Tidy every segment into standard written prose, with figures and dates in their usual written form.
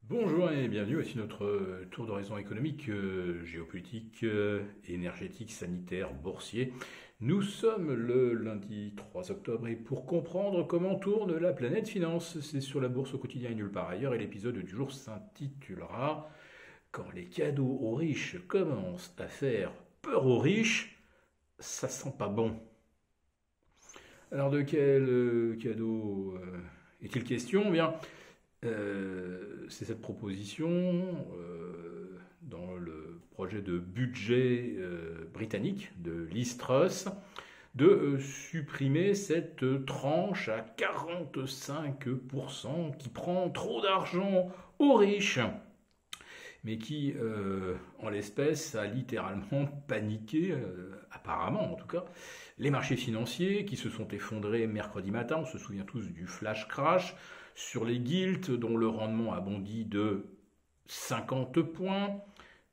Bonjour et bienvenue, voici notre tour d'horizon économique, géopolitique, énergétique, sanitaire, boursier. Nous sommes le lundi 3 octobre et pour comprendre comment tourne la planète finance, c'est sur la bourse au quotidien et nulle part ailleurs et l'épisode du jour s'intitulera Quand les cadeaux aux riches commencent à faire peur aux riches, ça sent pas bon. Alors de quel cadeau est-il question? Eh bien, c'est cette proposition dans le projet de budget britannique de Liz Truss de supprimer cette tranche à 45% qui prend trop d'argent aux riches, mais qui, en l'espèce, a littéralement paniqué, apparemment en tout cas, les marchés financiers qui se sont effondrés mercredi matin. On se souvient tous du flash crash sur les gilts dont le rendement a bondi de 50 points,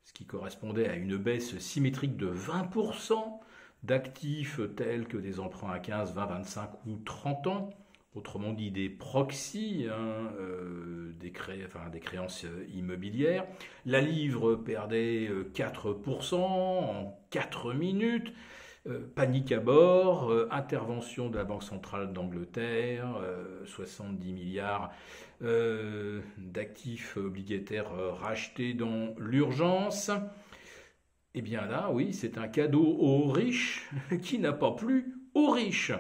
ce qui correspondait à une baisse symétrique de 20% d'actifs tels que des emprunts à 15, 20, 25 ou 30 ans, autrement dit des proxys, des créances immobilières. La livre perdait 4% en 4 minutes. Panique à bord, intervention de la Banque centrale d'Angleterre, 70 milliards d'actifs obligataires rachetés dans l'urgence. Eh bien là, oui, c'est un cadeau aux riches qui n'a pas plu aux riches.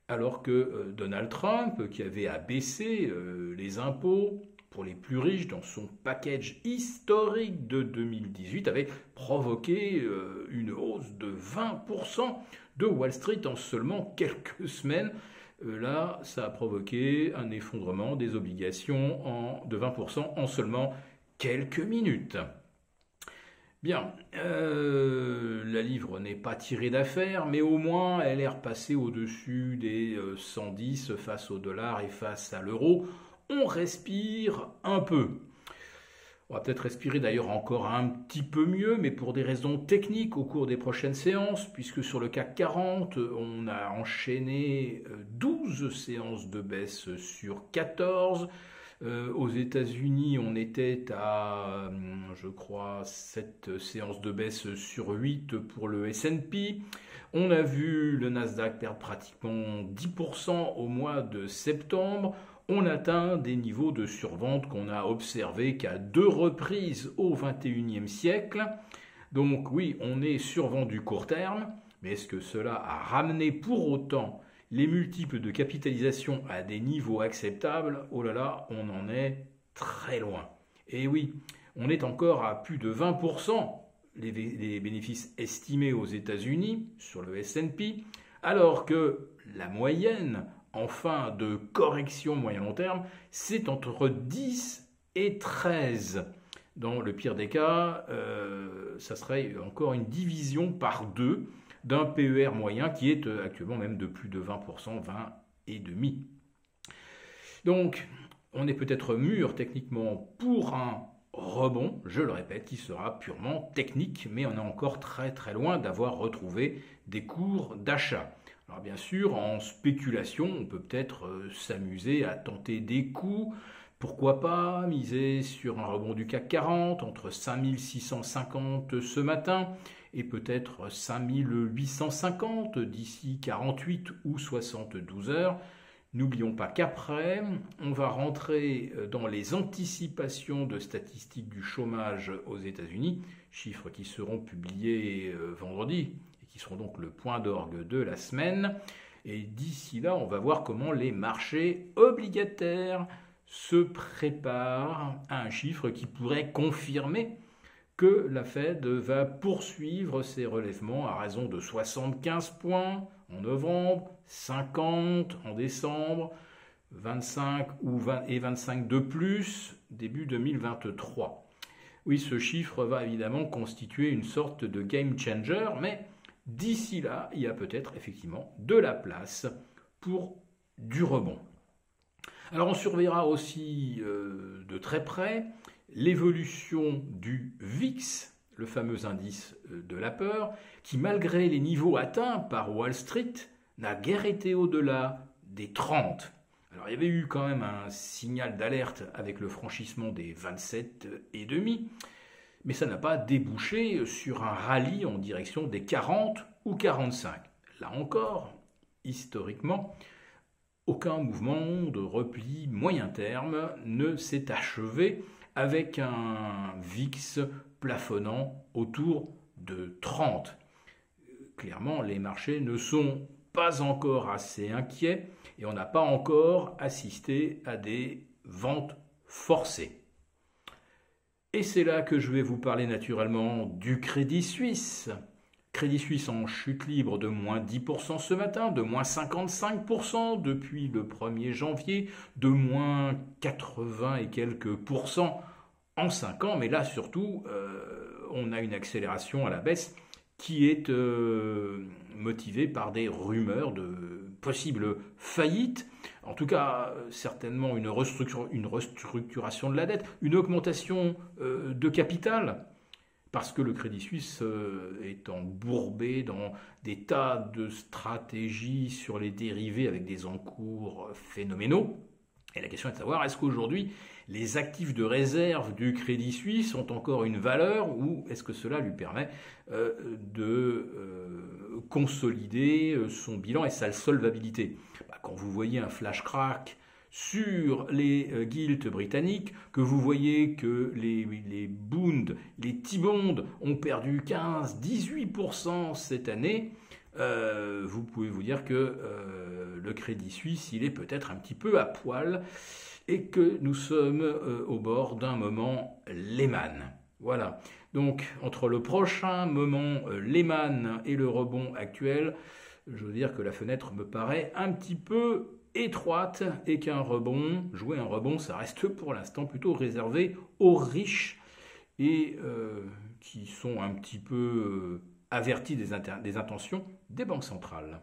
Alors que Donald Trump, qui avait abaissé les impôts pour les plus riches dans son package historique de 2018, avait provoqué une hausse de 20% de Wall Street en seulement quelques semaines. Là, ça a provoqué un effondrement des obligations de 20% en seulement quelques minutes. Bien, la livre n'est pas tirée d'affaire, mais au moins elle est repassée au-dessus des 110 face au dollar et face à l'euro. On respire un peu. On va peut-être respirer d'ailleurs encore un petit peu mieux, mais pour des raisons techniques au cours des prochaines séances, puisque sur le CAC 40, on a enchaîné 12 séances de baisse sur 14. Aux États-Unis, on était à, je crois, 7 séances de baisse sur 8 pour le S&P. On a vu le Nasdaq perdre pratiquement 10% au mois de septembre. On atteint des niveaux de survente qu'on a observés qu'à 2 reprises au XXIe siècle. Donc oui, on est survendu court terme, mais est-ce que cela a ramené pour autant les multiples de capitalisation à des niveaux acceptables? Oh là là, on en est très loin. Et oui, on est encore à plus de 20% les bénéfices estimés aux États-Unis sur le S&P, alors que la moyenne en fin de correction moyen-long terme, c'est entre 10 et 13. Dans le pire des cas, ça serait encore une division par 2 d'un PER moyen qui est actuellement même de plus de 20%, 20 et demi. Donc, on est peut-être mûr techniquement pour un rebond, je le répète, qui sera purement technique, mais on est encore très très loin d'avoir retrouvé des cours d'achat. Alors bien sûr, en spéculation, on peut peut-être s'amuser à tenter des coups. Pourquoi pas miser sur un rebond du CAC 40 entre 5650 ce matin et peut-être 5850 d'ici 48 ou 72 heures. N'oublions pas qu'après, on va rentrer dans les anticipations de statistiques du chômage aux États-Unis, chiffres qui seront publiés vendredi et qui seront donc le point d'orgue de la semaine. Et d'ici là, on va voir comment les marchés obligataires se préparent à un chiffre qui pourrait confirmer que la Fed va poursuivre ses relèvements à raison de 75 points en novembre, 50 en décembre, 25 ou 20 et 25 de plus début 2023. Oui, ce chiffre va évidemment constituer une sorte de game changer, mais d'ici là, il y a peut-être effectivement de la place pour du rebond. Alors on surveillera aussi de très près l'évolution du VIX, le fameux indice de la peur, qui malgré les niveaux atteints par Wall Street, n'a guère été au-delà des 30. Alors Alors, il y avait eu quand même un signal d'alerte avec le franchissement des 27,5, mais ça n'a pas débouché sur un rallye en direction des 40 ou 45. Là encore, historiquement, aucun mouvement de repli moyen terme ne s'est achevé avec un VIX plafonnant autour de 30. Clairement, les marchés ne sont pas encore assez inquiets et on n'a pas encore assisté à des ventes forcées. Et c'est là que je vais vous parler naturellement du Crédit Suisse. Crédit Suisse en chute libre de moins 10% ce matin, de moins 55% depuis le 1er janvier, de moins 80 et quelques pourcents en 5 ans. Mais là surtout, on a une accélération à la baisse qui est motivée par des rumeurs de possibles faillites. En tout cas, certainement une restructuration de la dette, une augmentation de capital. Parce que le Crédit Suisse est embourbé dans des tas de stratégies sur les dérivés avec des encours phénoménaux. Et la question est de savoir, est-ce qu'aujourd'hui, les actifs de réserve du Crédit Suisse ont encore une valeur ou est-ce que cela lui permet de consolider son bilan et sa solvabilité? Quand vous voyez un flash crack sur les gilts britanniques, que vous voyez que les Bund, les T-bonds ont perdu 15-18% cette année, vous pouvez vous dire que le Crédit Suisse, il est peut-être un petit peu à poil et que nous sommes au bord d'un moment Lehman. Voilà. Donc, entre le prochain moment Lehman et le rebond actuel, je veux dire que la fenêtre me paraît un petit peu étroite et qu'un rebond, jouer un rebond, ça reste pour l'instant plutôt réservé aux riches et qui sont un petit peu avertis des intentions des banques centrales.